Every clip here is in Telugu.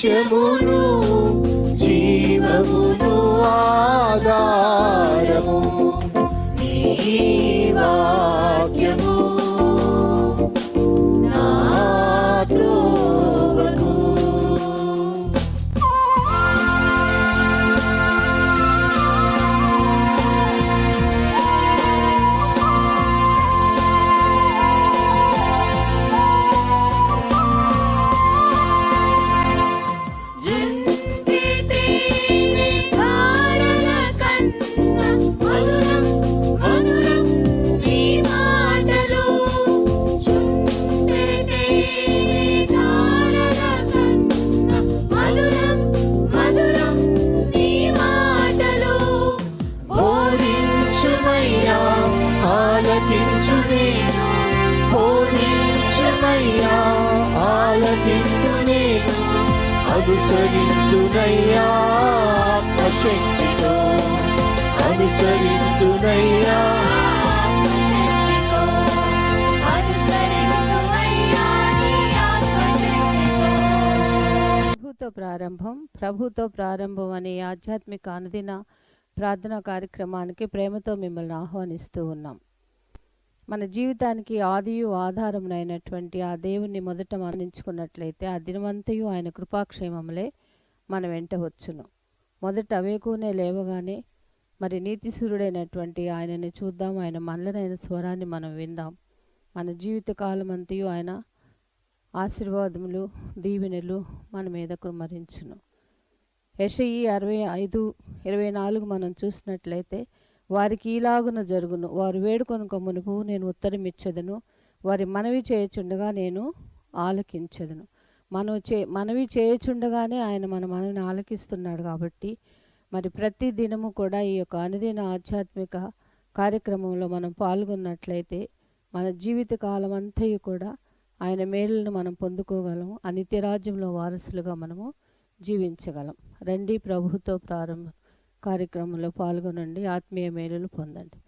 సత్యమును జీవమును ఆధారము నీ వాక్యము నా త్రోవకు. అనుసరింతునయ్యా ఆత్మశక్తితో, అనుసరింతునయ్యా ప్రభుతో ప్రారంభం అనే ఆధ్యాత్మిక అనుదిన ప్రార్థనా కార్యక్రమానికి ప్రేమతో మిమ్మల్ని ఆహ్వానిస్తూ ఉన్నాం. మన జీవితానికి ఆదియు ఆధారమునైనటువంటి ఆ దేవుణ్ణి మొదట మరణించుకున్నట్లయితే ఆ దినమంతయు ఆయన కృపాక్షేమములే మన వెంట వచ్చును. మొదట అవేకునే లేవగానే మరి నీతిసూరుడైనటువంటి ఆయనని చూద్దాం, ఆయన మనలనైన స్వరాన్ని మనం విందాం. మన జీవిత కాలం అంతయు ఆయన ఆశీర్వాదములు దీవెనలు మన మీద కుమ్మరించును. యెషయి 65:24 మనం చూసినట్లయితే వారికి ఈలాగున జరుగును, వారు వేడుకొనుక మునుపు నేను ఉత్తరం ఇచ్చేదను, వారి మనవి చేయుచుండగా నేను ఆలకించెదను. మనవి చేయుచుండగానే ఆయన మన మనవిని ఆలకిస్తున్నాడు. కాబట్టి మరి ప్రతి దినము కూడా ఈ యొక్క అనుదిన ఆధ్యాత్మిక కార్యక్రమంలో మనం పాల్గొన్నట్లయితే మన జీవిత కాలం అంతయు కూడా ఆయన మేలులను మనం పొందుకోగలము. ఆ నిత్యరాజ్యంలో వారసులుగా మనము జీవించగలం. రండి, ప్రభుతో ప్రారంభ కార్యక్రమంలో పాల్గొనండి, ఆత్మీయ మేలులు పొందండి.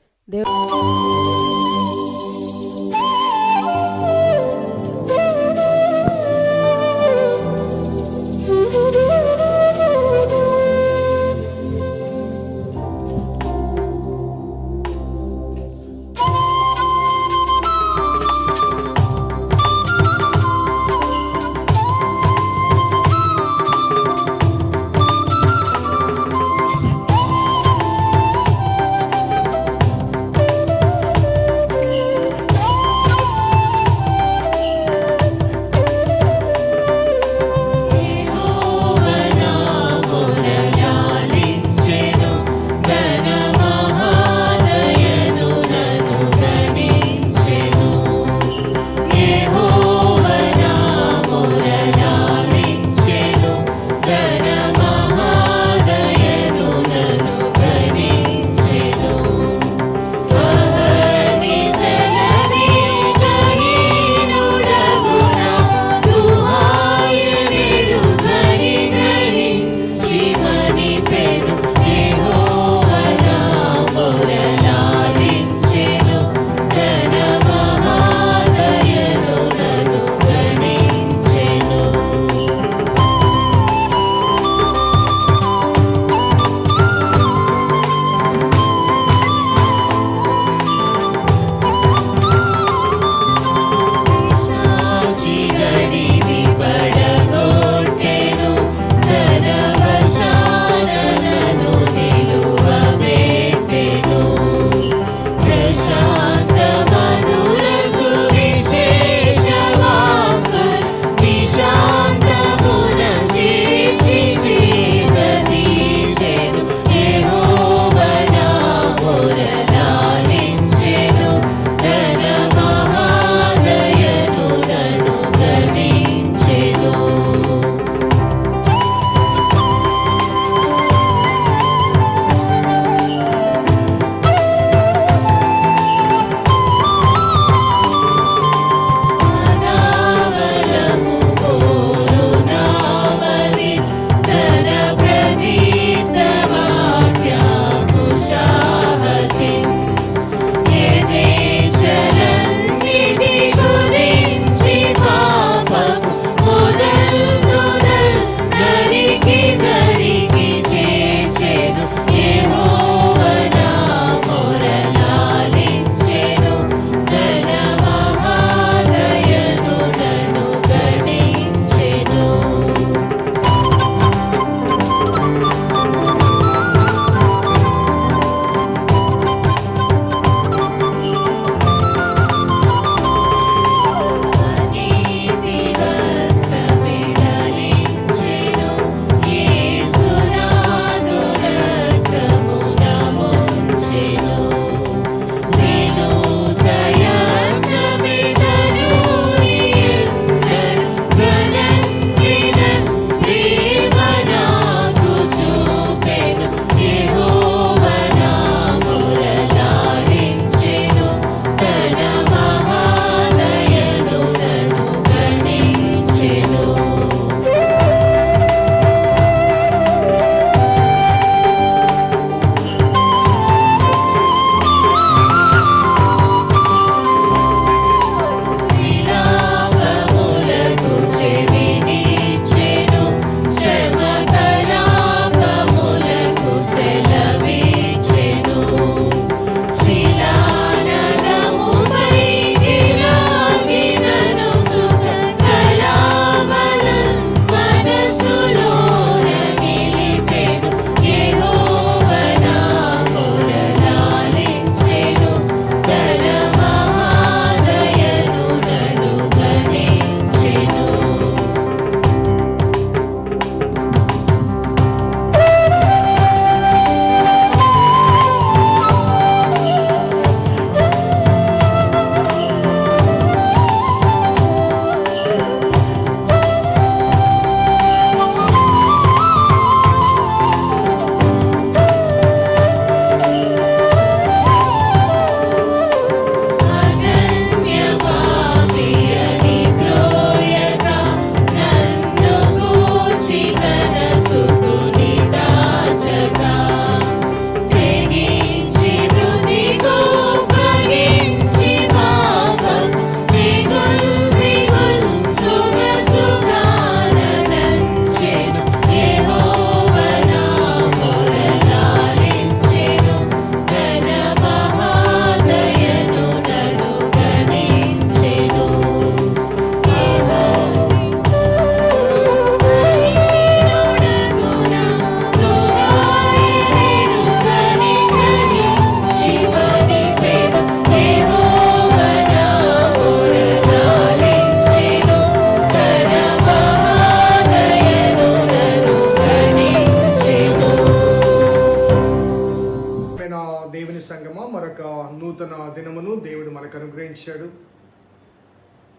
అనుగ్రహించాడు.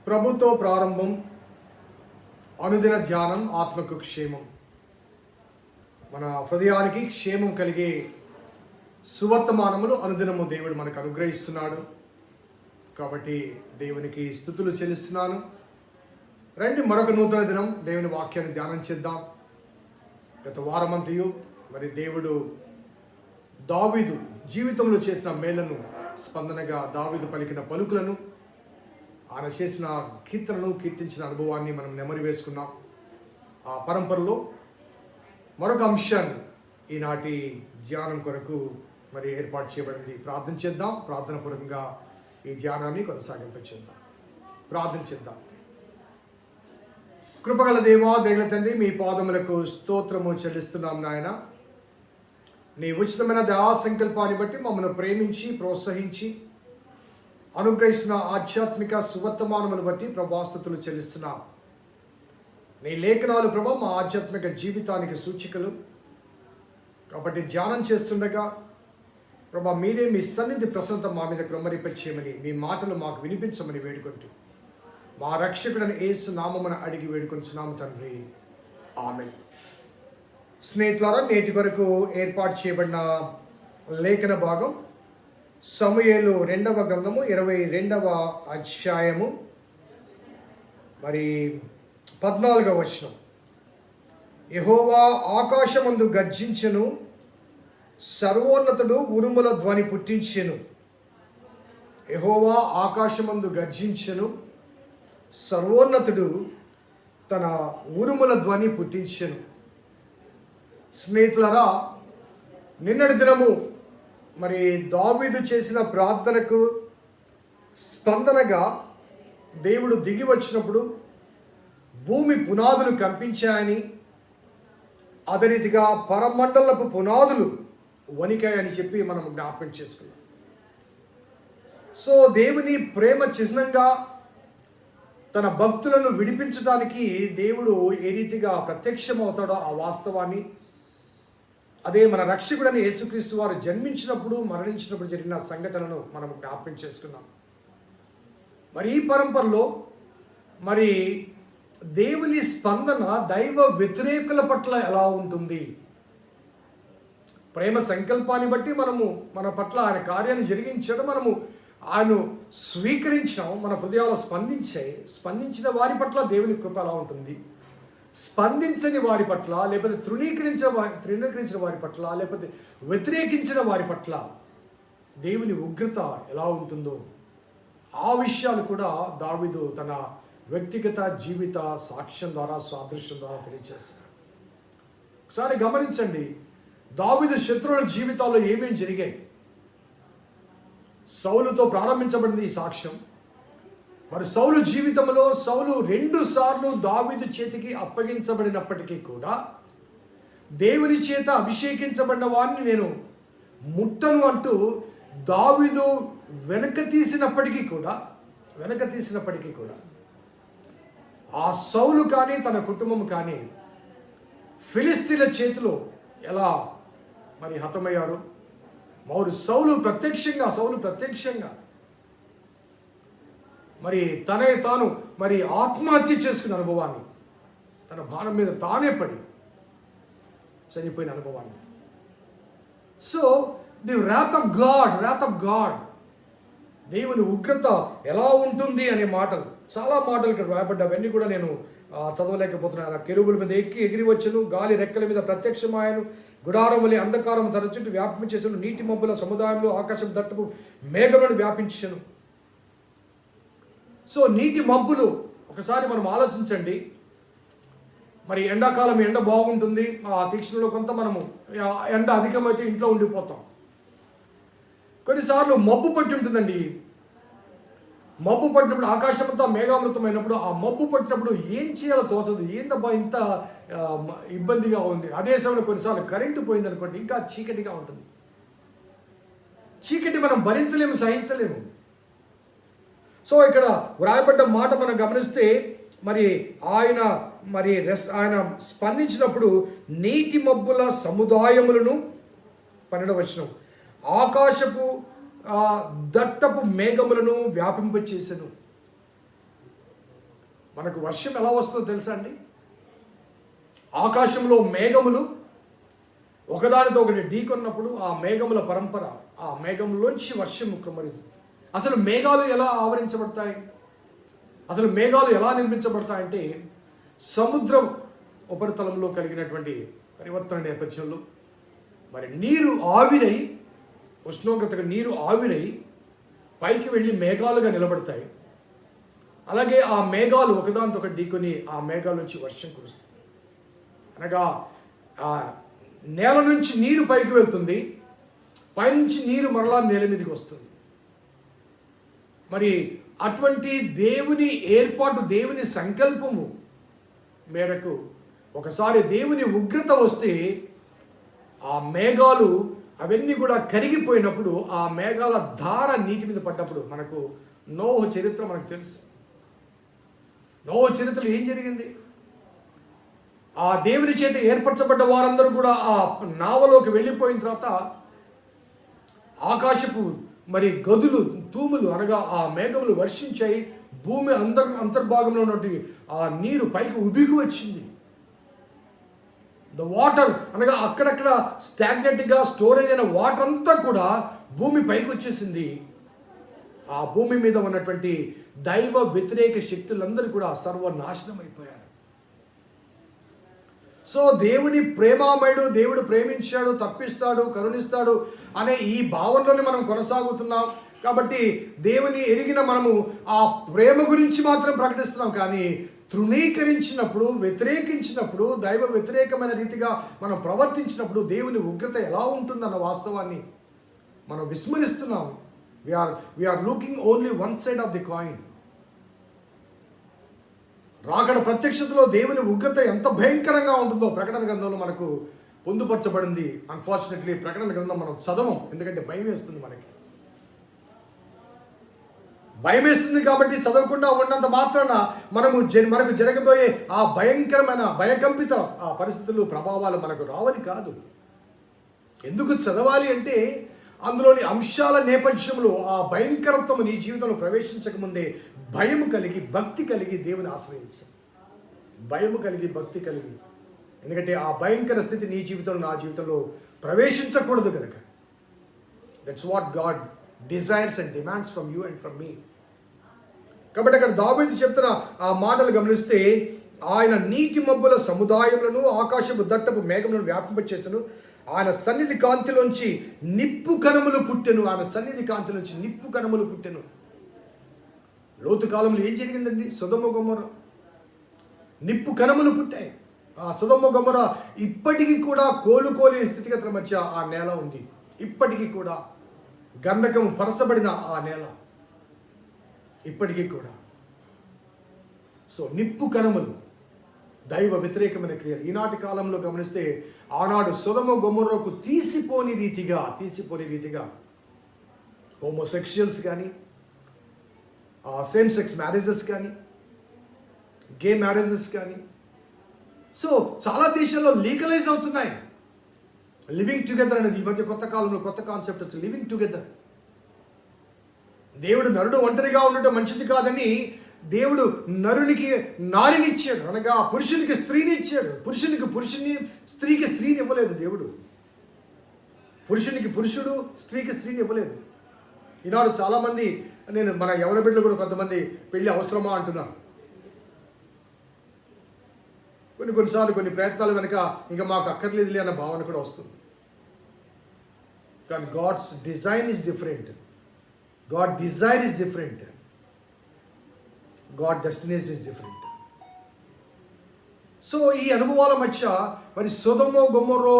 ప్రభుతో ప్రారంభం, అనుదిన ధ్యానం, ఆత్మకు క్షేమం. మన హృదయానికి క్షేమం కలిగే సువర్తమానములు అనుదినము దేవుడు మనకు అనుగ్రహిస్తున్నాడు. కాబట్టి దేవునికి స్తుతులు చెల్లిస్తున్నాను. రండి, మరొక నూతన దినం దేవుని వాక్యాన్ని ధ్యానం చేద్దాం. గత వారమంతయు మరి దేవుడు దావీదు జీవితంలో చేసిన మేళ్లను, స్పందనగా దావీదు పలికిన పలుకులను, ఆయన చేసిన కీర్తనను, కీర్తించిన అనుభవాన్ని మనం నెమరు వేసుకున్నాం. ఆ పరంపరలో మరొక అంశాన్ని ఈనాటి ధ్యానం కొరకు మరి ఏర్పాటు చేయబడింది. ప్రార్థన చేద్దాం. ప్రార్థన పూర్వకంగా ఈ ధ్యానాన్ని కొనసాగింపచేద్దాం. ప్రార్థన చేద్దాం. కృపగల దేవా, దయగల తండ్రి, మీ పాదములకు స్తోత్రము చెల్లిస్తున్నాం నాయన. నీ ఉచితమైన దయా సంకల్పాన్ని బట్టి మమ్మల్ని ప్రేమించి ప్రోత్సహించి అనుగ్రహించిన ఆధ్యాత్మిక సువర్తమానమును బట్టి ప్రభాస్తుతులు చెల్లిస్తున్నాం. నీ లేఖనాలు ప్రభా మా ఆధ్యాత్మిక జీవితానికి సూచికలు. కాబట్టి ధ్యానం చేస్తుండగా ప్రభా మీరే మీ సన్నిధి ప్రసన్నత మా మీద క్రమరింపచేయమని, మీ మాటలు మాకు వినిపించమని వేడుకుంటూ మా రక్షకుడని యేసు నామమున అడిగి వేడుకొంచున్నాము తండ్రి, ఆమేన్. స్నేహితులారా, నేటి వరకు ఏర్పాటు చేయబడిన లేఖన భాగం సమూయేలు 2వ గ్రంథము 22వ అధ్యాయము మరి 14వ వచనం. యెహోవా ఆకాశమందు గర్జించెను, సర్వోన్నతుడు ఉరుముల ధ్వని పుట్టించెను. యెహోవా ఆకాశమందు గర్జించెను, సర్వోన్నతుడు తన ఉరుముల ధ్వని పుట్టించెను. స్నేహితులారా, నిన్నటి దినము మరి దావీదు చేసిన ప్రార్థనకు స్పందనగా దేవుడు దిగి వచ్చినప్పుడు భూమి పునాదులు కంపించాయని, అదే రీతిగా పరమండలపు పునాదులు వణికాయని చెప్పి మనం జ్ఞాపకం చేసుకున్నాం. సో దేవుని ప్రేమ చిహ్నంగా తన భక్తులను విడిపించడానికి దేవుడు ఏ రీతిగా ప్రత్యక్షమవుతాడో ఆ వాస్తవాన్ని, అదే మన రక్షకుడని యేసుక్రీస్తు వారు జన్మించినప్పుడు, మరణించినప్పుడు జరిగిన సంఘటనను మనం జ్ఞాపకం చేసుకున్నాం. మరి ఈ పరంపరలో మరి దేవుని స్పందన దైవ వ్యతిరేకుల పట్ల ఎలా ఉంటుంది? ప్రేమ సంకల్పాన్ని బట్టి మనము మన పట్ల ఆయన కార్యాన్ని జరిగించడం, మనము ఆయన స్వీకరించాం, మన హృదయాలు స్పందించిన వారి పట్ల దేవుని కృప ఎలా ఉంటుంది? స్పందించని వారి పట్ల, లేకపోతే తృణీకరించిన వారి పట్ల, లేకపోతే వ్యతిరేకించిన వారి పట్ల దేవుని ఉగ్రత ఎలా ఉంటుందో ఆ విషయాలు కూడా దావీదు తన వ్యక్తిగత జీవిత సాక్ష్యం ద్వారా, సాదృశ్యం ద్వారా తెలియజేస్తాడు. ఒకసారి గమనించండి, దావీదు శత్రువుల జీవితాల్లో ఏమేమి జరిగాయి. సౌలుతో ప్రారంభించబడింది ఈ సాక్ష్యం. మరి సౌలు జీవితంలో సౌలు 2 సార్లు దావీదు చేతికి అప్పగించబడినప్పటికీ కూడా దేవుని చేత అభిషేకించబడిన వారిని నేను ముట్టను అంటూ దావీదు వెనక తీసినప్పటికీ కూడా ఆ సౌలు కానీ తన కుటుంబం కానీ ఫిలిస్తీన్ల చేతిలో ఎలా మరి హతమయ్యారు. మరి సౌలు ప్రత్యక్షంగా మరి తాను మరి ఆత్మహత్య చేసుకున్న అనుభవాన్ని, తన బాణం మీద తానే పడి చనిపోయిన అనుభవాన్ని. So the wrath of God, దేవుని ఉగ్రత ఎలా ఉంటుంది అనే మాటలు, చాలా మాటలు ఇక్కడ రాయబడ్డవన్నీ కూడా నేను చదవలేకపోతున్నాను. కెరూబుల మీద ఎగిరి వచ్చెను, గాలి రెక్కల మీద ప్రత్యక్షమాయను, గుడారం వలె అంధకారం తన చుట్టూ వ్యాపించేసను, నీటి మబ్బుల సముదాయంలో ఆకాశం దట్టపు మేఘములను వ్యాపించెను. సో నీటి మబ్బులు, ఒకసారి మనం ఆలోచించండి. మరి ఎండాకాలం ఎండ బాగుంటుంది, ఆ తీక్షణలో కొంత మనము ఎండ అధికమైతే ఇంట్లో ఉండిపోతాం. కొన్నిసార్లు మబ్బు పట్టి ఉంటుందండి. మబ్బు పట్టినప్పుడు, ఆకాశం అంతా మేఘామృతమైనప్పుడు, ఆ మబ్బు పట్టినప్పుడు ఏం చేయాలో తోచదు. ఏందబ్బా ఇంత ఇబ్బందిగా ఉంది. అదే సమయంలో కొన్నిసార్లు కరెంటు పోయింది అనుకోండి, ఇంకా చీకటిగా ఉంటుంది. చీకటి మనం భరించలేము, సహించలేము. సో ఇక్కడ వ్రాయబడ్డ మాట మనం గమనిస్తే మరి ఆయన స్పందించినప్పుడు నీటి మబ్బుల సముదాయములను 12వ వచనం, ఆకాశపు దట్టపు మేఘములను వ్యాపింపచేసెను. మనకు వర్షం ఎలా వస్తుందో తెలుసా అండి? ఆకాశంలో మేఘములు ఒకదానితో ఒకటి ఢీకొన్నప్పుడు ఆ మేఘముల పరంపర, ఆ మేఘంలోంచి వర్షం కుమ్మరిస్తుంది. అసలు మేఘాలు ఎలా ఆవరించబడతాయి? అసలు మేఘాలు ఎలా నిర్మించబడతాయంటే సముద్రం ఉపరితలంలో కలిగినటువంటి పరివర్తన నేపథ్యంలో మరి నీరు ఆవిరై, ఉష్ణోగ్రతగా నీరు ఆవిరై పైకి వెళ్ళి మేఘాలుగా నిలబడతాయి. అలాగే ఆ మేఘాలు ఒకదానితో ఒకటి ఢీకొని ఆ మేఘాల నుంచి వర్షం కురుస్తుంది. అనగా ఆ నేల నుంచి నీరు పైకి వెళ్తుంది, పైనుంచి నీరు మరలా నేల మీదకి వస్తుంది. మరి అటువంటి దేవుని ఏర్పాటు, దేవుని సంకల్పము మేరకు ఒకసారి దేవుని ఉగ్రత వస్తే ఆ మేఘాలు అవన్నీ కూడా కరిగిపోయినప్పుడు, ఆ మేఘాల ధార నీటి మీద పడ్డప్పుడు మనకు నోహు చరిత్ర మనకు తెలుసు. నోహు చరిత్రలో ఏం జరిగింది? ఆ దేవుని చేత ఏర్పరచబడ్డ వారందరూ కూడా ఆ నావలోకి వెళ్ళిపోయిన తర్వాత ఆకాశపు మరి గదులు, తూములు అనగా ఆ మేఘములు వర్షించాయి. భూమి అంతర్భాగంలో ఉన్నటువంటి ఆ నీరు పైకి ఉబికి వచ్చింది. ద వాటర్ అనగా అక్కడక్కడ స్టాగ్నెంట్గా స్టోరేజ్ అయిన వాటర్ అంతా కూడా భూమి పైకి వచ్చేసింది. ఆ భూమి మీద ఉన్నటువంటి దైవ వ్యతిరేక శక్తులందరూ కూడా సర్వనాశనం అయిపోయారు. సో దేవుని ప్రేమామయుడు, దేవుడు ప్రేమించాడు, తప్పిస్తాడు, కరుణిస్తాడు అనే ఈ భావనలోనే మనం కొనసాగుతున్నాం. కాబట్టి దేవుని ఎరిగిన మనము ఆ ప్రేమ గురించి మాత్రం ప్రకటిస్తున్నాం. కానీ తృణీకరించినప్పుడు, వ్యతిరేకించినప్పుడు, దైవ వ్యతిరేకమైన రీతిగా మనం ప్రవర్తించినప్పుడు దేవుని ఉగ్రత ఎలా ఉంటుందన్న వాస్తవాన్ని మనం విస్మరిస్తున్నాం. We're looking only one side of the coin. రాకడ ప్రత్యక్షతలో దేవుని ఉగ్రత ఎంత భయంకరంగా ఉంటుందో ప్రకటన గ్రంథంలో మనకు పొందుపరచబడింది. అన్ఫార్చునేట్లీ ప్రకటన గ్రంథం మనం చదవం, ఎందుకంటే భయం వేస్తుంది. భయం వేస్తుంది కాబట్టి చదవకుండా ఉన్నంత మాత్రాన మనకు జరగబోయే ఆ భయంకరమైన భయకంపిత ఆ పరిస్థితులు, ప్రభావాలు మనకు రావని కాదు. ఎందుకు చదవాలి అంటే అందులోని అంశాల నేపథ్యంలో ఆ భయంకరత్వం నీ జీవితంలో ప్రవేశించకముందే భయము కలిగి, భక్తి కలిగి దేవుని ఆశ్రయించాలి. భయము కలిగి, భక్తి కలిగి. ఎందుకంటే ఆ భయంకర స్థితి నీ జీవితంలో, నా జీవితంలో ప్రవేశించకూడదు కనుక. That's what God desires and demands from you and from మీ. కాబట్టి అక్కడ దావీదు చెప్తున్న ఆ మాటలు గమనిస్తే, ఆయన నీటి మబ్బుల సముదాయములను, ఆకాశపు దట్టపు మేఘములను వ్యాపింపచేసెను. ఆయన సన్నిధి కాంతిలోంచి నిప్పు కణములు పుట్టెను. ఆయన సన్నిధి కాంతిలోంచి నిప్పు కణములు పుట్టెను. లోతు కాలంలో ఏం జరిగిందండి? సొదొమ గొమొర్రా నిప్పు కణములు పుట్టాయి. ఆ సొదొమ గొమొర్రా ఇప్పటికీ కూడా కోలుకోలేని స్థితిగతుల మధ్య ఆ నేల ఉంది. ఇప్పటికీ కూడా గంధకం పరచబడిన ఆ నేల ఇప్పటికీ కూడా. సో నిప్పు కణములు, దైవ వ్యతిరేకమైన క్రియలు. ఈనాటి కాలంలో గమనిస్తే ఆనాడు సొదొమ గొమొర్రాకు తీసిపోని రీతిగా హోమోసెక్షువల్స్ కానీ, సేమ్ సెక్స్ మ్యారేజెస్ కానీ, గే మ్యారేజెస్ కానీ, సో చాలా దేశాల్లో లీగలైజ్ అవుతున్నాయి. లివింగ్ టుగెదర్ అనేది ఈ మధ్య కొత్త కాలంలో కొత్త కాన్సెప్ట్ వచ్చి లివింగ్ టుగెదర్. దేవుడు నరుడు ఒంటరిగా ఉండటం మంచిది కాదని దేవుడు నరునికి నారిని ఇచ్చాడు, అనగా పురుషునికి స్త్రీని ఇచ్చాడు. పురుషునికి పురుషుని, స్త్రీకి స్త్రీని ఇవ్వలేదు దేవుడు. పురుషునికి పురుషుడు, స్త్రీకి స్త్రీని ఇవ్వలేదు. ఈనాడు చాలామంది, నేను మన యవన బిడ్డలు కూడా కొంతమంది పెళ్ళి అవసరమా అంటున్నారు. కొన్నిసార్లు కొన్ని ప్రయత్నాలు వెనుక ఇంకా మాకు అక్కర్లేదులే అన్న భావన కూడా వస్తుంది. కానీ God's design is different. God desire is different. God destination is different. So ఈ అనుభవాల మధ్య మరి సొదొమ గొమొర్రా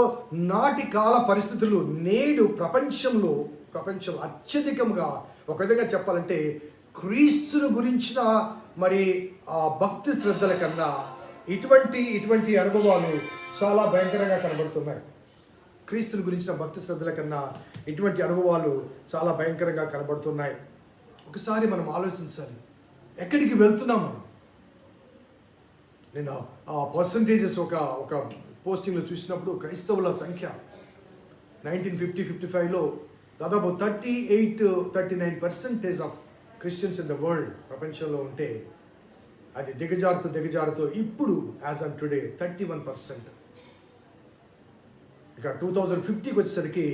నాటి కాల పరిస్థితులు నేడు ప్రపంచం అత్యధికంగా, ఒక విధంగా చెప్పాలంటే క్రీస్తును గురించిన మరి ఆ భక్తి శ్రద్ధల కన్నా ఇటువంటి అనుభవాలు చాలా భయంకరంగా కనబడుతున్నాయి. క్రీస్తుని గురించిన భక్తి శ్రద్ధల కన్నా ఇటువంటి అనుభవాలు చాలా భయంకరంగా కనబడుతున్నాయి. ఒకసారి మనం ఆలోచించాలి, ఎక్కడికి వెళ్తున్నాం మనం? నేను ఆ పర్సంటేజెస్ ఒక పోస్టింగ్లో చూసినప్పుడు క్రైస్తవుల సంఖ్య 1950-55లో దాదాపు 38-39% of Christians in the world ప్రపంచంలో ఉంటే అది దిగజారుతూ ఇప్పుడు యాజ్ ఆన్ టుడే 31%. ఇక 2050కి వచ్చేసరికి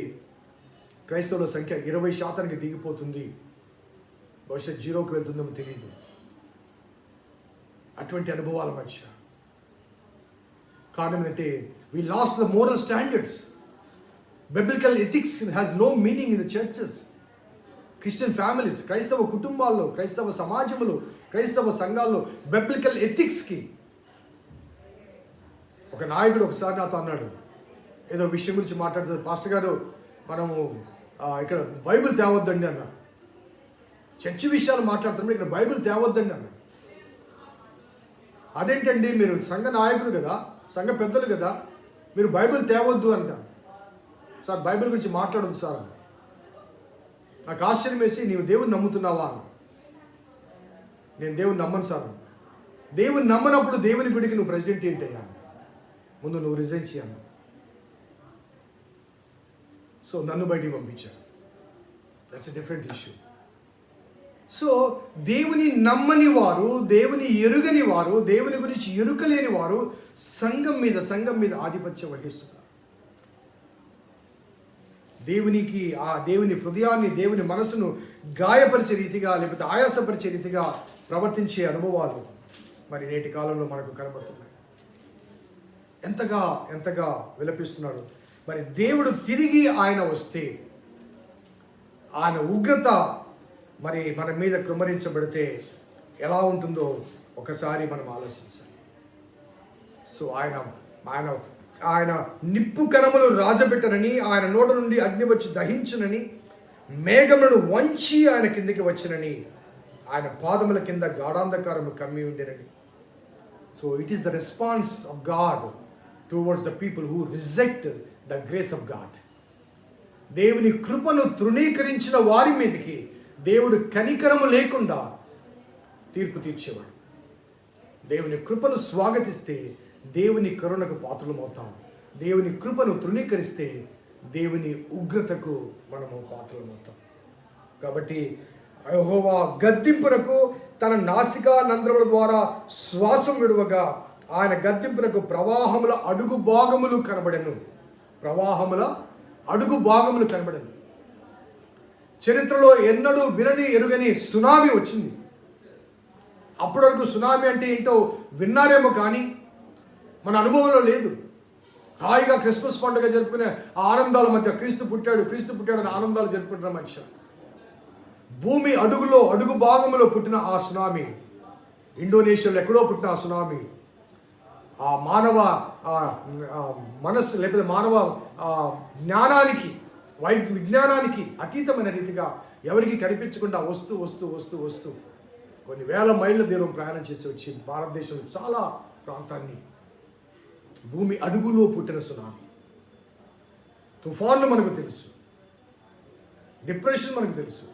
క్రైస్తవుల సంఖ్య 20% దిగిపోతుంది, బహుశా 0కి వెళ్తుందేమో తెలియదు. అటువంటి అనుభవాల మధ్య కారణం ఏంటంటే we lost the moral standards. Biblical ethics has no meaning in the churches. Christian families, క్రైస్తవ కుటుంబాల్లో, క్రైస్తవ సమాజంలో, క్రైస్తవ సంఘాల్లో బిబ్లికల్ ఎథిక్స్కి ఒక నాయకుడు ఒకసారి నాతో అన్నాడు, ఏదో విషయం గురించి మాట్లాడుతుంది, పాస్టర్ గారు మనము ఇక్కడ బైబిల్ తేవద్దండి అన్న. చర్చి విషయాలు మాట్లాడుతున్నప్పుడు ఇక్కడ బైబిల్ తేవద్దండి అన్న. అదేంటండి, మీరు సంఘ నాయకుడు కదా, సంఘ పెద్దలు కదా, మీరు బైబిల్ తేవద్దు అంటారు. సార్ బైబిల్ గురించి మాట్లాడద్దు సార్ అన్న. నాకు ఆశ్చర్యం వేసి, నీవు దేవుని నమ్ముతున్నావా అన్న. నేను దేవుని నమ్మను సార్ అన్న. దేవుని నమ్మనప్పుడు దేవుని గుడికి నువ్వు ప్రెసిడెంట్ ఏంటయ్యా, ముందు నువ్వు రిజైన్ చేయను. సో నన్ను బయటికి పంపించాను. That's a different issue. So దేవుని నమ్మని వారు, దేవుని ఎరుగని వారు, దేవుని గురించి ఎరుకలేని వారు సంఘం మీద ఆధిపత్యం వహిస్తున్నారు. దేవుని హృదయాన్ని, దేవుని మనసును గాయపరిచే రీతిగా లేకపోతే ఆయాసపరిచే రీతిగా ప్రవర్తించే అనుభవాలు మరి నేటి కాలంలో మనకు కనబడుతున్నాయి. ఎంతగా విలపిస్తున్నాడు. మరి దేవుడు తిరిగి ఆయన వస్తే ఆయన ఉగ్రత మరి మన మీద కృమ్మరించబడితే ఎలా ఉంటుందో ఒకసారి మనం ఆలోచించాలి. సో ఆయన నిప్పు కణములు రాజబెట్టనని, ఆయన నోట నుండి అగ్ని వచ్చి దహించునని, మేఘములను వంచి ఆయన కిందికి వచ్చినని, ఆయన పాదముల కింద గాఢాంధకారము కమ్మి ఉండేనని. So it is the response of God towards the people who reject the grace of God. దేవుని కృపను తృణీకరించిన వారి మీదకి దేవుడు కనికరము లేకుండా తీర్పు తీర్చేవాడు. దేవుని కృపను స్వాగతిస్తే దేవుని కరుణకు పాత్రలమవుతాం. దేవుని కృపను తృణీకరిస్తే దేవుని ఉగ్రతకు మనము పాత్రలమవుతాం. కాబట్టి యెహోవా గద్దింపునకు తన నాసికా నంద్రముల ద్వారా శ్వాసం విడువగా ఆయన గద్దింపునకు ప్రవాహముల అడుగు భాగములు కనబడెను. చరిత్రలో ఎన్నడూ వినని ఎరుగని సునామీ వచ్చింది. అప్పటి వరకు సునామీ అంటే ఏంటో విన్నారేమో కానీ మన అనుభవంలో లేదు. హాయిగా క్రిస్మస్ పండుగ జరుపుకునే ఆనందాల మధ్య క్రీస్తు పుట్టాడు అని ఆనందాలు జరుపుకుంటున్న మధ్య భూమి అడుగు భాగంలో పుట్టిన ఆ సునామీ, ఇండోనేషియాలో ఎక్కడో పుట్టిన ఆ సునామీ, ఆ మానవ మనస్సు లేకపోతే మానవ జ్ఞానానికి, విజ్ఞానానికి అతీతమైన రీతిగా ఎవరికి కనిపించకుండా వస్తూ కొన్ని వేల మైళ్ళ దూరం ప్రయాణం చేసి వచ్చి భారతదేశంలో చాలా ప్రాంతాన్ని భూమి అడుగులో పుట్టిన సునామీ. తుఫాన్లు మనకు తెలుసు, డిప్రెషన్ మనకు తెలుసు,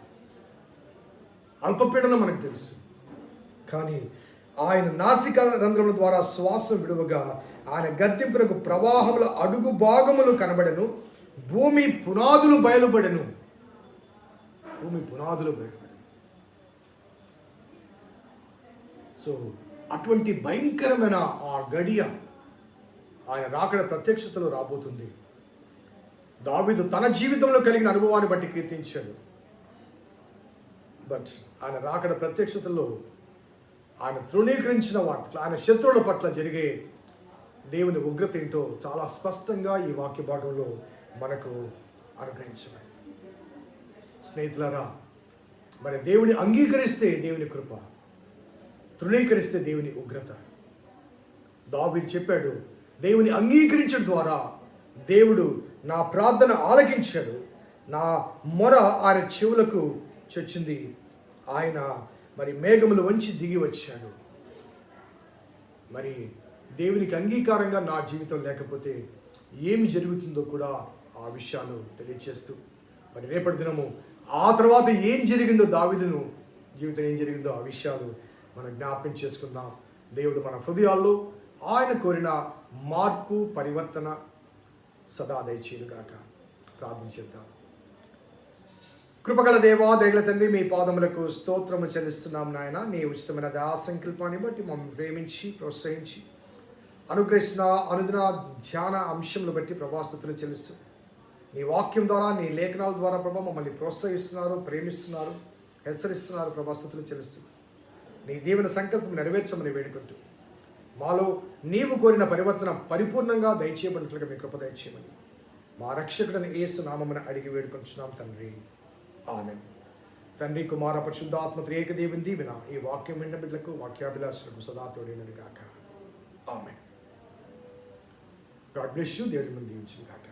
అల్పపీడనం మనకు తెలుసు. కానీ ఆయన నాసికా రంధ్రముల ద్వారా శ్వాస విడువగా ఆయన గద్దింపునకు ప్రవాహముల అడుగు భాగములు కనబడెను. భూమి పునాదులు బయలుపడెను. సో అటువంటి భయంకరమైన ఆ గడియ ఆయన రాకడ ప్రత్యక్షతలో రాబోతుంది. దావీదు తన జీవితంలో కలిగిన అనుభవాన్ని బట్టి కీర్తించాడు. బట్ ఆయన రాకడ ప్రత్యక్షతలో ఆయన తృణీకరించిన వాటి, ఆయన శత్రువుల పట్ల జరిగే దేవుని ఉగ్రత ఏంటో చాలా స్పష్టంగా ఈ వాక్య భాగంలో మనకు అనుగ్రహించబడి. స్నేహితులారా, మరి దేవుని అంగీకరిస్తే దేవుని కృప, తృణీకరిస్తే దేవుని ఉగ్రత. దావీదు చెప్పాడు, దేవుని అంగీకరించడం ద్వారా దేవుడు నా ప్రార్థన ఆలకించాడు, నా మొర ఆయన చెవులకు చొచ్చింది. ఆయన మరి మేఘములు వంచి దిగి వచ్చాడు. మరి దేవునికి అంగీకారంగా నా జీవితం లేకపోతే ఏమి జరుగుతుందో కూడా ఆ విషయాలు తెలియచేస్తూ మరి రేపటి దినము ఆ తర్వాత ఏం జరిగిందో, దావీదును జీవితం ఏం జరిగిందో ఆ విషయాలు మనం జ్ఞాపకం చేసుకుందాం. దేవుడు మన హృదయాల్లో ఆయన కోరిన మార్పు, పరివర్తన సదా దయచేయుగాక. ప్రార్థించేద్దాం. కృపగల దేవా దయగల తండ్రి, మీ పాదములకు స్తోత్రము చెల్లిస్తున్నాం నాయన. నీ ఉచితమైన దయా సంకల్పాన్ని బట్టి మమ్మల్ని ప్రేమించి ప్రోత్సహించి అనుగ్రహిస్తున్న అనుదిన ధ్యాన అంశములు బట్టి ప్రభాస్తుతులు చెల్లిస్తూ నీ వాక్యం ద్వారా, నీ లేఖనాల ద్వారా ప్రభా మమ్మల్ని ప్రోత్సహిస్తున్నారు, ప్రేమిస్తున్నారు, హెచ్చరిస్తున్నారు. ప్రభాస్తుతులు చెల్లిస్తూ నీ దీవెన సంకల్పం నెరవేర్చమని వేడుకుంటూ మాలో నీవు కోరిన పరివర్తన పరిపూర్ణంగా దయచేయబడినట్లుగా మీ కృప దయచేయమని మా రక్షకుడిని యేసు నామమున అడిగి వేడుకుంటున్నాం తండ్రి. ఆమేన్. తండ్రి, కుమార, పరిశుద్ధాత్మ త్రియేక దేవుని దీవెన ఈ వాక్యం విన్న బిడ్డలకు, వాక్యాభిలాషులకు సదా తోడైనది గాక. ఆమేన్. God bless you. దేవుడి ముందు దీవించును గాక.